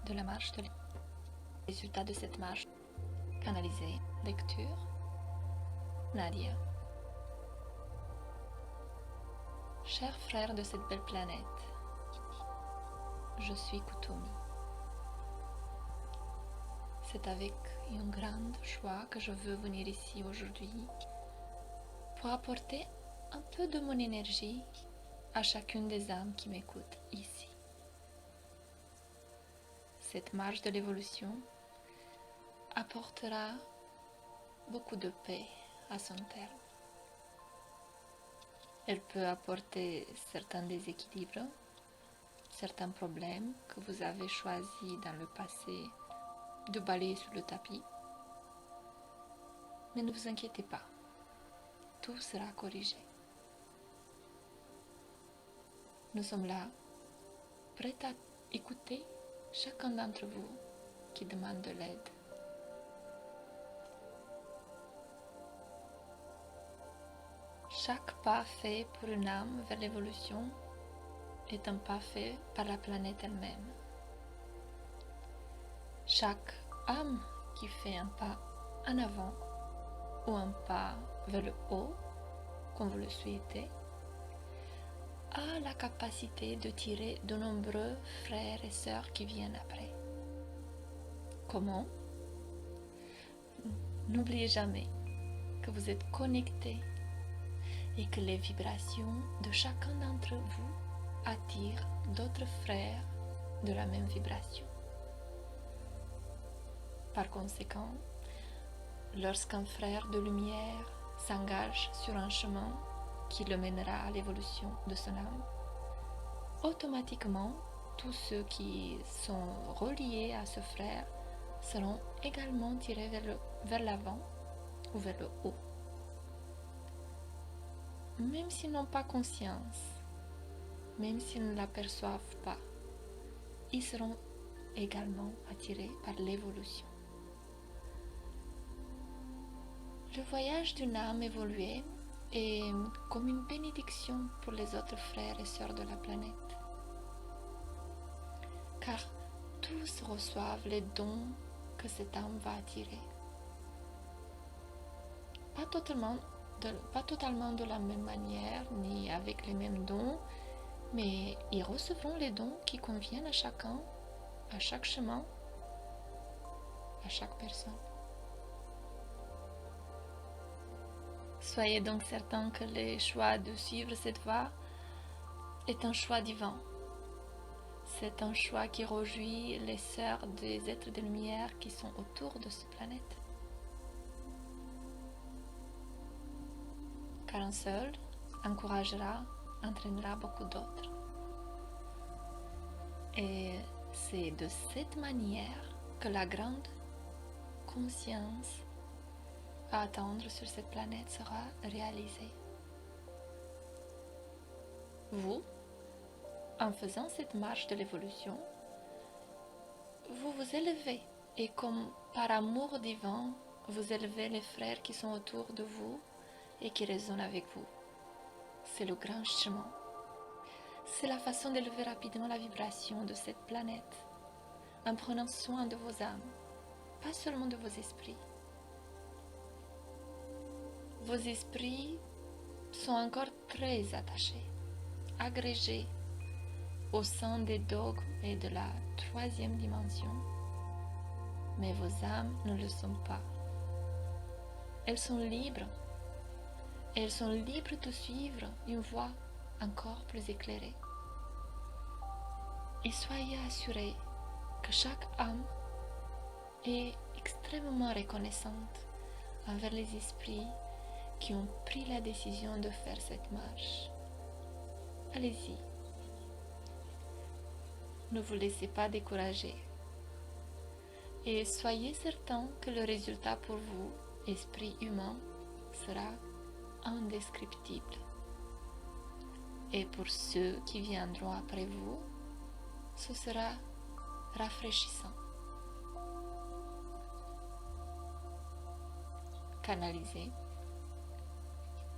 de la marche, de résultat de cette marche. Canalisé. Lecture. Nadia. Chers frères de cette belle planète, je suis Kutumi. C'est avec une grande joie que je veux venir ici aujourd'hui pour apporter un peu de mon énergie à chacune des âmes qui m'écoutent ici. Cette marche de l'évolution apportera beaucoup de paix à son terme. Elle peut apporter certains déséquilibres, certains problèmes que vous avez choisi dans le passé de balayer sous le tapis. Mais ne vous inquiétez pas, tout sera corrigé. Nous sommes là, prêts à écouter chacun d'entre vous qui demande de l'aide. Chaque pas fait pour une âme vers l'évolution est un pas fait par la planète elle-même. Chaque âme qui fait un pas en avant ou un pas vers le haut, comme vous le souhaitez, a la capacité de tirer de nombreux frères et sœurs qui viennent après. Comment? N'oubliez jamais que vous êtes connectés et que les vibrations de chacun d'entre vous attirent d'autres frères de la même vibration. Par conséquent, lorsqu'un frère de lumière s'engage sur un chemin qui le mènera à l'évolution de son âme, automatiquement, tous ceux qui sont reliés à ce frère seront également tirés vers l'avant ou vers le haut. Même s'ils n'ont pas conscience, même s'ils ne l'aperçoivent pas, ils seront également attirés par l'évolution. Le voyage d'une âme évoluée est comme une bénédiction pour les autres frères et sœurs de la planète. Car tous reçoivent les dons que cette âme va attirer. Pas totalement de la même manière, ni avec les mêmes dons, mais ils recevront les dons qui conviennent à chacun, à chaque chemin, à chaque personne. Soyez donc certains que le choix de suivre cette voie est un choix divin. C'est un choix qui réjouit les sœurs des êtres de lumière qui sont autour de cette planète. Car un seul encouragera, entraînera beaucoup d'autres. Et c'est de cette manière que la grande conscience à attendre sur cette planète sera réalisée. Vous, en faisant cette marche de l'évolution, vous vous élevez et comme par amour divin, vous élevez les frères qui sont autour de vous et qui résonnent avec vous. C'est le grand chemin. C'est la façon d'élever rapidement la vibration de cette planète en prenant soin de vos âmes, pas seulement de vos esprits. Vos esprits sont encore très attachés, agrégés au sein des dogmes et de la troisième dimension, mais vos âmes ne le sont pas. Elles sont libres, et elles sont libres de suivre une voie encore plus éclairée. Et soyez assurés que chaque âme est extrêmement reconnaissante envers les esprits qui ont pris la décision de faire cette marche. Allez-y. Ne vous laissez pas décourager. Et soyez certains que le résultat pour vous, esprit humain, sera indescriptible. Et pour ceux qui viendront après vous, ce sera rafraîchissant. Canalisé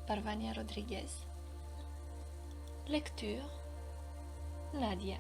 par Vania Rodriguez. Lecture Nadia.